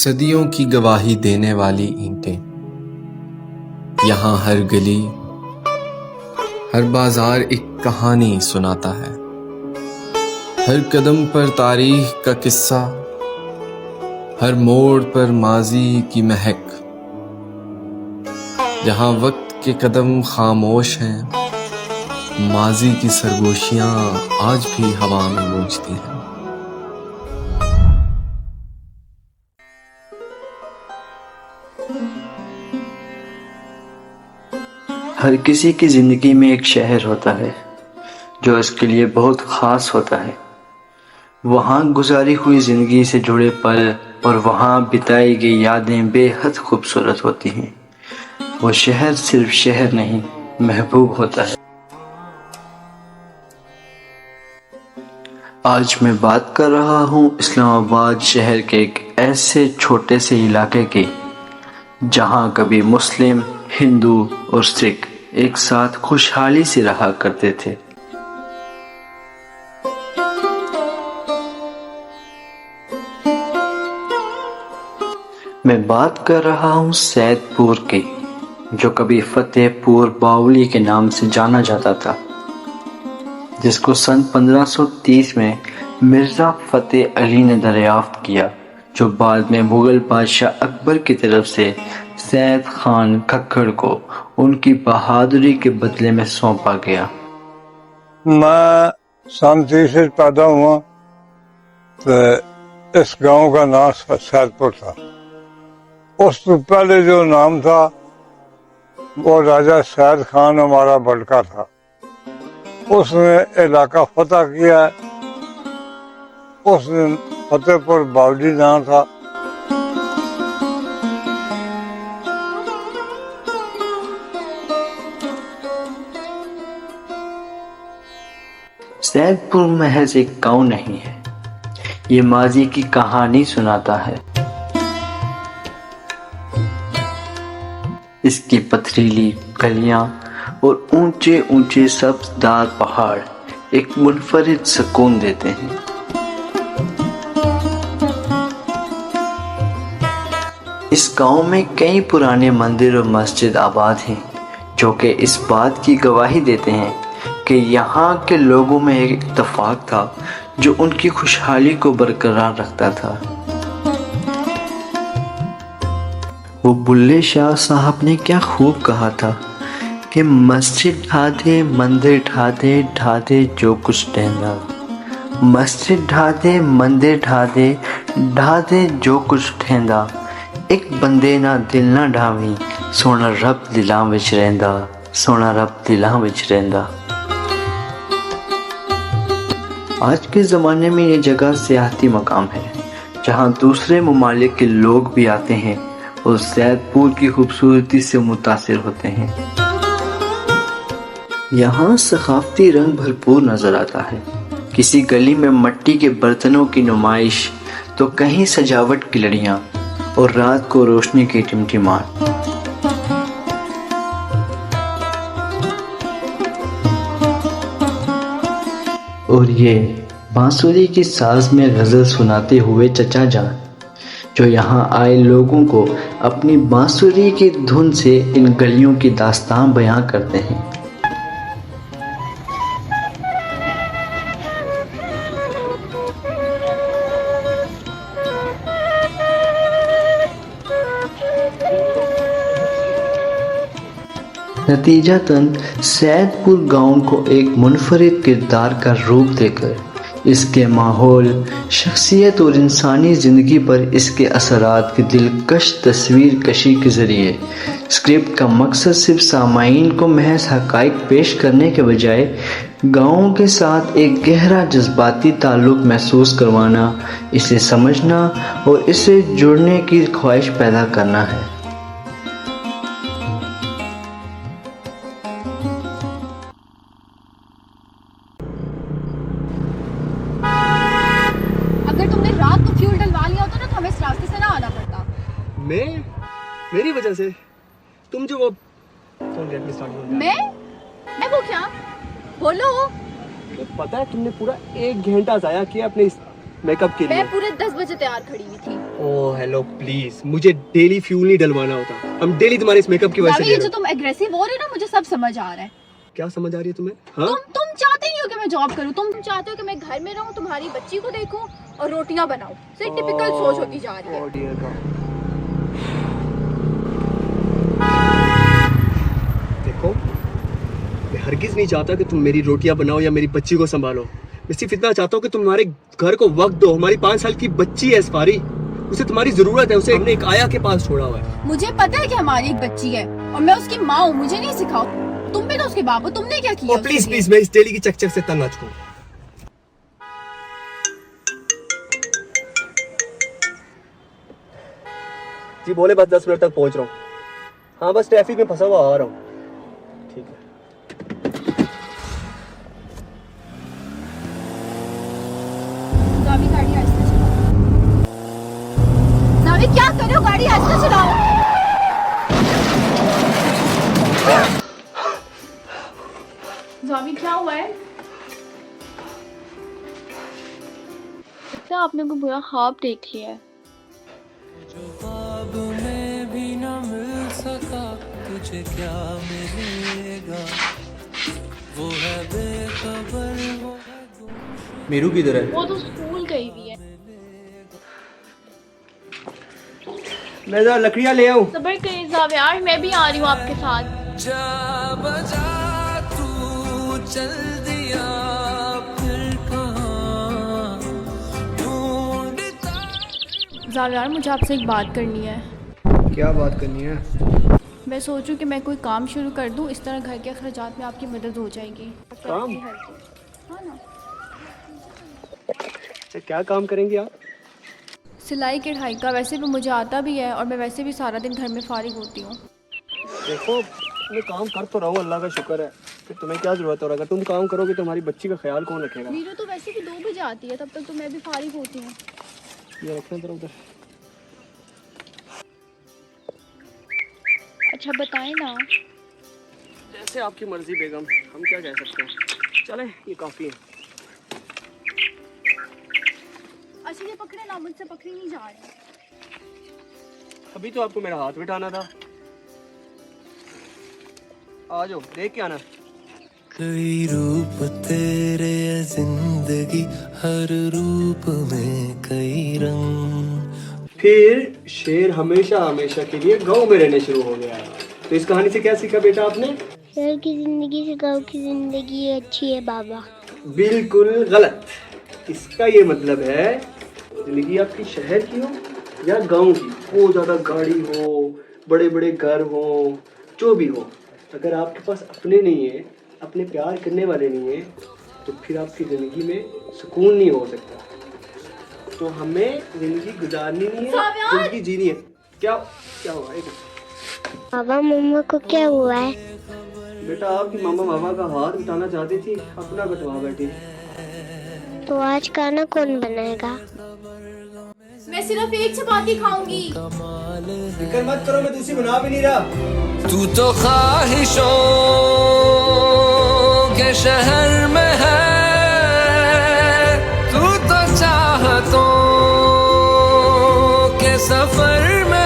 सदियों की गवाही देने वाली ईंटें। यहाँ हर गली, हर बाजार एक कहानी सुनाता है। हर कदम पर तारीख का किस्सा, हर मोड़ पर माजी की महक। जहाँ वक्त के कदम खामोश हैं, माजी की सरगोशियां आज भी हवा में गूंजती हैं। हर किसी की जिंदगी में एक शहर होता है जो उसके लिए बहुत खास होता है। वहाँ गुजारी हुई जिंदगी से जुड़े पल और वहाँ बिताई गई यादें बेहद खूबसूरत होती हैं। वो शहर सिर्फ शहर नहीं, महबूब होता है। आज मैं बात कर रहा हूँ इस्लामाबाद शहर के एक ऐसे छोटे से इलाके की जहाँ कभी मुस्लिम, हिंदू और सिख एक साथ खुशहाली से रहा करते थे। मैं बात कर रहा हूँ सैदपुर की, जो कभी फतेहपुर बावली के नाम से जाना जाता था, जिसको सन 1530 में मिर्जा फतेह अली ने दरियाफ्त किया, जो बाद में मुगल बादशाह अकबर की तरफ से सैयद खान खक्खर को उनकी बहादुरी के बदले में सौंपा गया। मैं सन 30 से पैदा हुआ तो इस गांव का नाम सैदपुर था। उस तो पहले जो नाम था वो राजा सैयद खान हमारा बड़का था। उसने इलाका फतह किया। उस दिन फतेहपुर बावली नाम था। सैदपुर महज एक गांव नहीं है, ये माजी की कहानी सुनाता है। इसकी पथरीली गलियां और ऊंचे ऊंचे सब्जदार पहाड़ एक मुनफरिद सुकून देते हैं। इस गांव में कई पुराने मंदिर और मस्जिद आबाद हैं, जो कि इस बात की गवाही देते हैं कि यहाँ के लोगों में एक इत्तेफाक था जो उनकी खुशहाली को बरकरार रखता था। वो बुल्ले शाह साहब ने क्या खूब कहा था कि मस्जिद ढा दे, मंदिर ढा दे, ढा दे जो कुछ ढहंदा। मस्जिद ढा दे, मंदिर ढा दे, ढा दे जो कुछ ढहंदा। एक बंदे ना दिल ना ढावी, सोना रब दिलां विच रहिंदा, सोना रब दिलां विच रहिंदा। आज के ज़माने में ये जगह सियाहती मकाम है, जहाँ दूसरे ममालिक के लोग भी आते हैं और सैदपुर की खूबसूरती से मुतासिर होते हैं। यहाँ सकाफती रंग भरपूर नज़र आता है। किसी गली में मिट्टी के बर्तनों की नुमाइश, तो कहीं सजावट की लड़ियाँ और रात को रोशनी की टिमटिमाहट। और ये बांसुरी की साज में गज़ल सुनाते हुए चचा जान, जो यहाँ आए लोगों को अपनी बांसुरी की धुन से इन गलियों की दास्तान बयां करते हैं। नतीजतन सैदपुर गांव को एक मुनफरिद किरदार का रूप देकर इसके माहौल, शख्सियत और इंसानी ज़िंदगी पर इसके असरात की दिलकश तस्वीर कशी के ज़रिए स्क्रिप्ट का मकसद सिर्फ सामाईन को महज हक़ाइक़ पेश करने के बजाय गाँव के साथ एक गहरा जज्बाती ताल्लुक़ महसूस करवाना, इसे समझना और इससे जुड़ने की ख्वाहिश पैदा करना है। अगर तुमने रात को फ्यूल डलवा लिया होता ना तो हमें इस रास्ते से ना आना पड़ता। मेरी वजह से तुम जो वो मैं वो क्या बोलो। तो पता है तुमने पूरा 1 घंटा जाया किया अपने इस मेकअप के लिए। मैं पूरे 10 बजे तैयार खड़ी हुई थी। ओह हेलो प्लीज, मुझे डेली फ्यूल नहीं डलवाना होता। हम डेली तुम्हारे इस मेकअप की वजह से ये जो तुम एग्रेसिव हो रहे हो ना, मुझे सब समझ आ रहा है। क्या समझ आ रही है तुम्हें? हाँ? तुम चाहते नहीं हो कि मैं जॉब करूं, तुम चाहते हो कि मैं घर में रहूं, तुम्हारी बच्ची को देखूं और रोटियां बनाऊं। तो एक टिपिकल सोच होती जा रही है। Oh dear God. देखो, मैं हरगिज नहीं चाहता कि तुम मेरी रोटियां बनाओ या मेरी बच्ची को संभालो। मैं सिर्फ इतना चाहता हूँ कि तुम हमारे घर को वक्त दो। हमारी 5 साल की बच्ची है इस्फारी, उसे तुम्हारी जरूरत है। उसे हमने एक आया के पास छोड़ा हुआ है। मुझे पता है कि हमारी एक बच्ची है और मैं उसकी माँ हूँ, मुझे नहीं सिखाओ। तुम भी तो उसके बाप हो, तुमने क्या किया? प्लीज प्लीज, मैं इस डेली की चकचक से तंग आ चुका हूँ। जी बोले, बस 10 मिनट तक पहुंच रहा हूँ। हाँ बस ट्रैफिक में फंसा हुआ आ रहा हूँ। ठीक है। जावी गाड़ी आहिस्ते चलाओ। जावी क्या कर रहे हो? गाड़ी आहिस्ते चलाओ। जावी क्या हुआ है? क्या आपने कोई बुरा ख्वाब देख लिया है? जो ख्वाब में भी न मिल सका, तुझे क्या मिलेगा? वो है बेखबर, वो है मीरू किधर है? वो तो स्कूल गई हुई है। मैं जरा लकड़ियाँ ले आऊँ। सबर करिए जावियार, मैं भी आ रही हूँ आपके साथ। जा बजा तू चल दिया, फिर कहाँ ढूंढता। जावियार, मुझे आपसे एक बात करनी है। क्या बात करनी है? मैं सोचूं कि मैं कोई काम शुरू कर दूं, इस तरह घर के अखराजात में आपकी मदद हो जाएगी। काम? हाँ ना। अच्छा, क्या काम करेंगे आप? सिलाई कढ़ाई का। वैसे भी मुझे आता भी है और मैं वैसे भी सारा दिन घर में फारिग होती हूँ। देखो, मैं काम कर तो रहा हूँ, अल्लाह का शुक्र है। फिर तुम्हें क्या जरूरत है? और अगर तुम काम करोगे तो हमारी बच्ची का ख्याल कौन रखेगा? मीरू तो वैसे भी 2 बजे आती है, तब तक तो मैं भी फारिग होती हूँ। ये रखना जरा उधर। अच्छा बताएं ना। जैसे आपकी मर्जी बेगम, हम क्या कह सकते हैं। चलें, ये काफी है। अच्छा ये पकड़े ना, मुझसे पकड़ी नहीं जा रही। अभी तो आपको मेरा हाथ बिठाना था। आ जाओ, देख के आना। कई रूप तेरे है जिंदगी, हर रूप में कई रंग। फिर शेर हमेशा हमेशा के लिए गांव में रहने शुरू हो गया। तो इस कहानी से क्या सीखा बेटा आपने? शहर की जिंदगी से गांव की जिंदगी अच्छी है बाबा। बिल्कुल गलत। इसका ये मतलब है जिंदगी आपकी शहर की हो या गांव की, बहुत ज्यादा गाड़ी हो, बड़े बड़े घर हो, जो भी हो, अगर आपके पास अपने नहीं है, अपने प्यार करने वाले नहीं है, तो फिर आपकी ज़िंदगी में सुकून नहीं हो सकता। तो हमें ज़िंदगी गुजारनी नहीं है, ज़िंदगी जीनी है। क्या क्या हुआ? एक बाबा मम्मा को क्या हुआ है? बेटा, आपकी मामा मामा का हाथ उठाना चाहती थी, अपना कटवा बैठी। तो आज खाना कौन बनाएगा? मैं सिर्फ एक चपाती खाऊंगी। फिक्र मत करो, मैं दूसरी बना भी नहीं रहा। तू तो ख्वाहिशों के शहर में है, तू तो चाहतों के सफर में।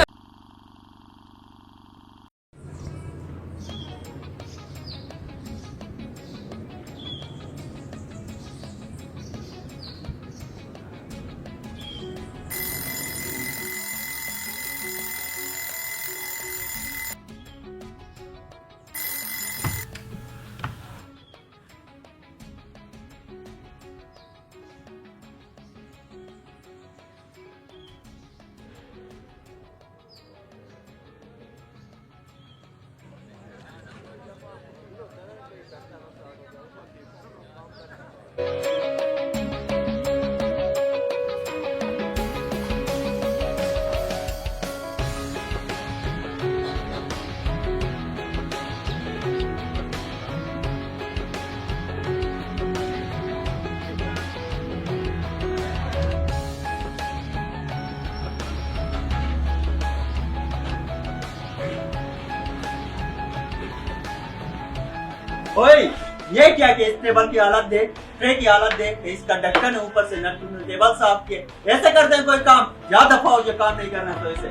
ओए ये क्या कि इस टेबल की हालत देख, ट्रे की हालत देख, इसका ढक्कन है ऊपर से, न तुमने टेबल साफ किए। ऐसे करते हैं कोई काम? जा दफा हो, जो काम नहीं करना तो ऐसे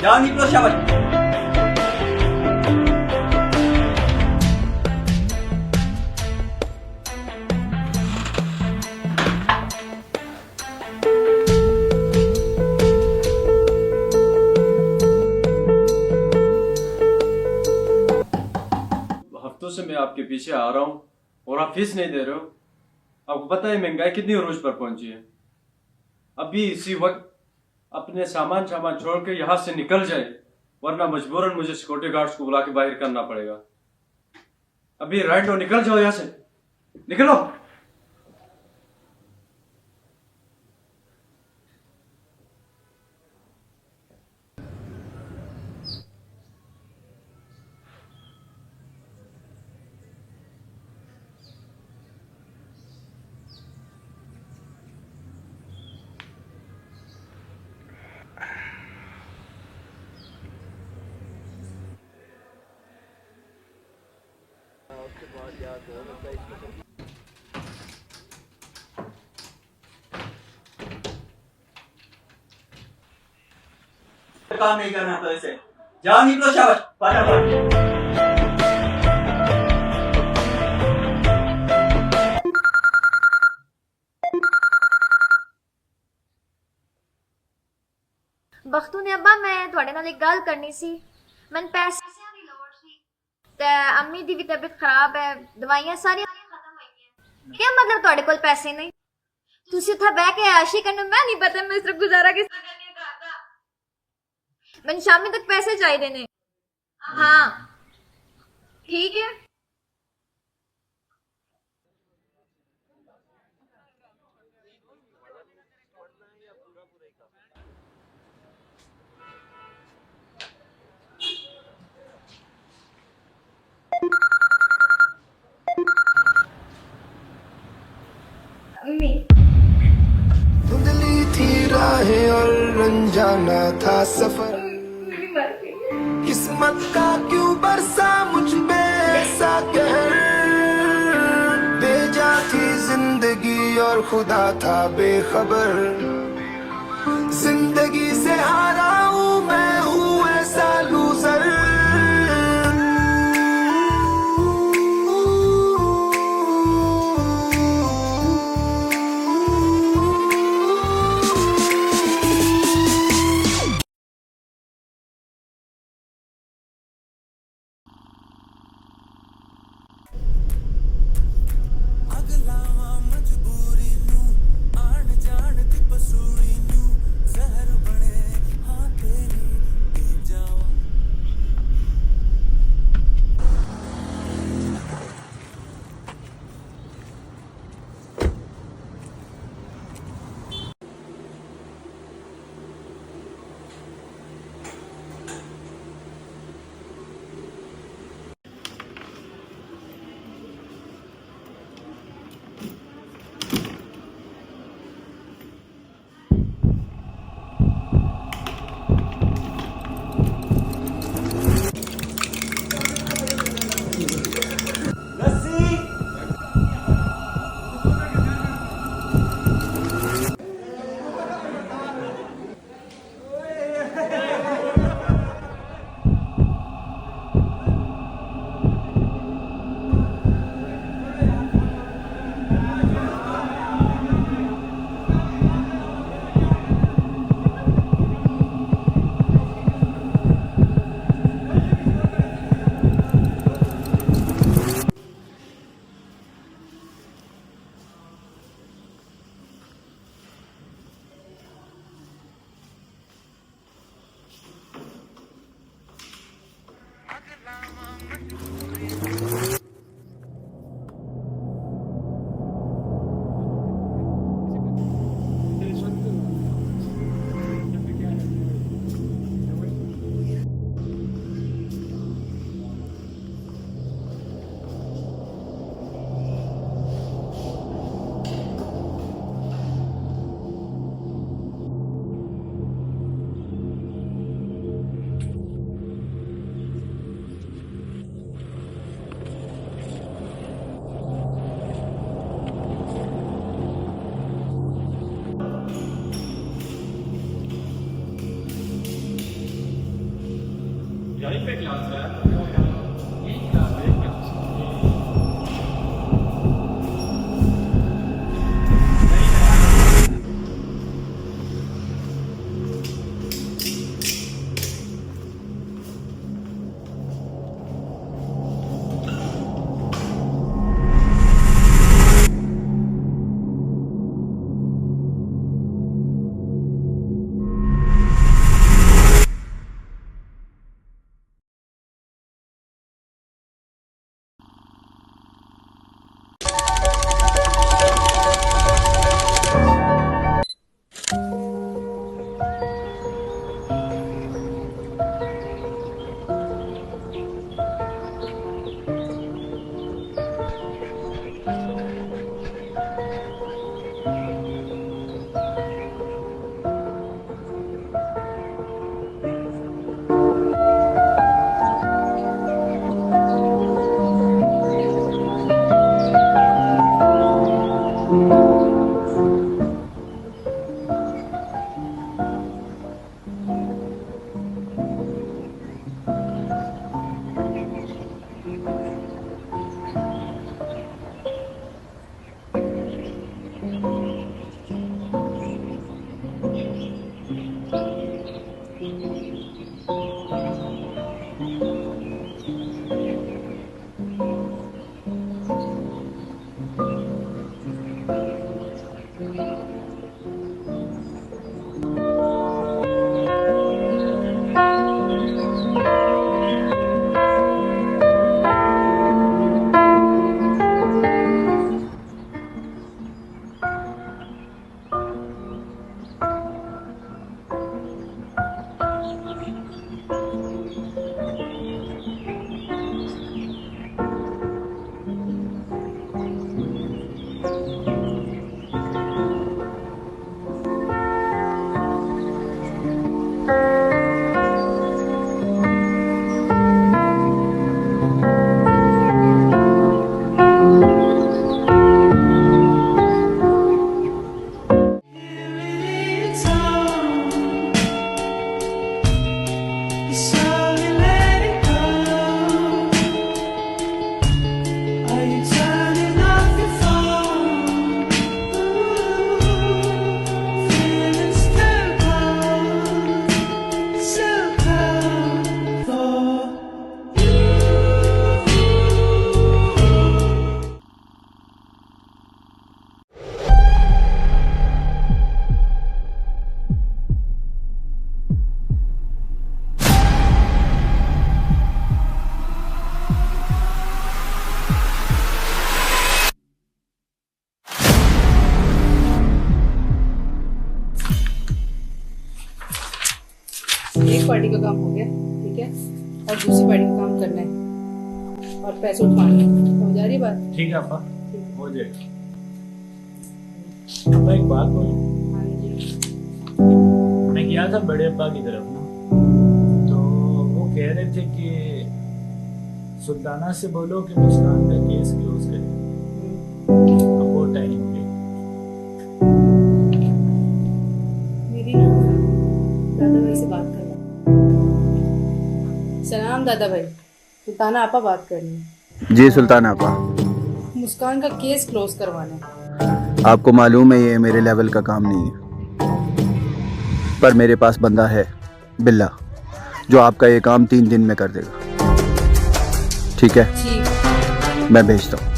जाओ, निकलो शाबाश। हफ्तों से मैं आपके पीछे आ रहा हूँ और आप फीस नहीं दे रहे हो। आपको पता है महंगाई कितनी अरूज पर पहुंची है। अभी इसी वक्त अपने सामान छोड़ के यहाँ से निकल जाए, वरना मजबूरन मुझे सिक्योरिटी गार्ड्स को बुला के बाहर करना पड़ेगा। अभी राइट लो, निकल जाओ यहाँ से, निकलो। काम नहीं करना तो ऐसे जाओ, निकलो शाबाश, फटाफट। बख्तू ने अब्बा मैं थोड़े नाल एक गल करनी सी। मैं पैसे दी लोड़ सी ते अम्मी दी भी तबीयत खराब है, दवाइयां सारी खत्म हो गई। क्या मतलब ਤੁਹਾਡੇ ਕੋਲ पैसे नहीं? तुसी उत्थे बह के आशी करने, मैं नहीं पता मैं सिर्फ गुजारा किस तरह करनी है घर दा। मैं शामी तक पैसे चाहिए ने। हाँ ठीक है। धुंधली थी राहें और अनजाना था सफर, किस्मत का क्यों बरसा मुझ पे ऐसा कहर। बेजा थी जिंदगी और खुदा था बेखबर, जिंदगी से हारा हूँ मैं, हूँ ऐसा लूजर। यहीं पे क्लास है, यहीं क्लास है क्या? एक पार्टी का काम हो गया, ठीक है, और दूसरी पार्टी का काम करना है और पैसे उठवाने हैं। समझ आ रही बात? ठीक है अपा, हो जाएगा। अपा एक बात बोलूं? हाँ जी। मैं गया था बड़े अब्बा की तरफ ना, तो वो कह रहे थे कि सुल्ताना से बोलो कि मुस्कान का केस क्लोज करें। अब वो टाइम हो गया। मेरी ना दादा भाई से बात करना। सलाम दादा भाई, सुल्ताना आपा बात करनी है। जी सुल्ताना आपा। मुस्कान का केस क्लोज करवाना है। आपको मालूम है ये मेरे लेवल का काम नहीं है, पर मेरे पास बंदा है बिल्ला, जो आपका ये काम 3 दिन में कर देगा। ठीक है? ठीक। मैं भेजता हूँ।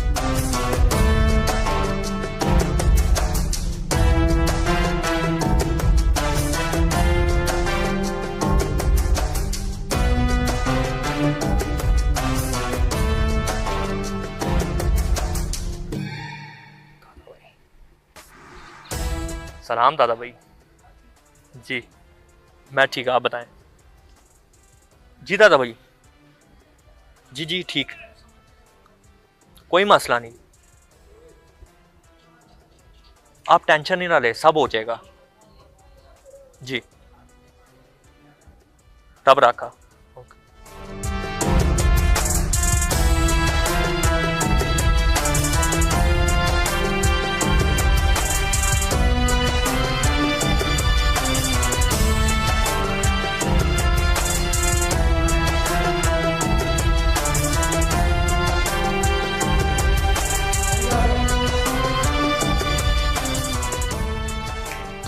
सलाम दादा भाई। जी मैं ठीक, आप बताएं। जी दादा भाई, जी जी ठीक, कोई मसला नहीं, आप टेंशन ही ना ले, सब हो जाएगा। जी तब रखा।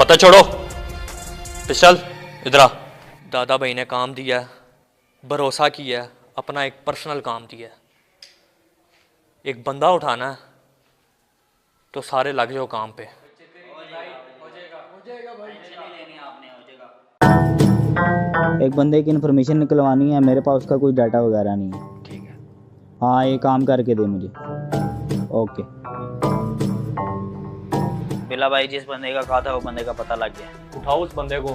बातें छोड़ो, पिस्टल इधर आ। दादा भाई ने काम दिया, भरोसा किया, अपना एक पर्सनल काम दिया। एक बंदा उठाना है तो सारे लग जाओ काम पे। एक बंदे की इन्फॉर्मेशन निकलवानी है, मेरे पास उसका कोई डाटा वगैरह नहीं है। ठीक है। हाँ, ये काम करके दे मुझे। ओके। बिल्ला भाई, जिस बंदे का कहा था वो बंदे का पता लग गया। उठाओ उस बंदे को।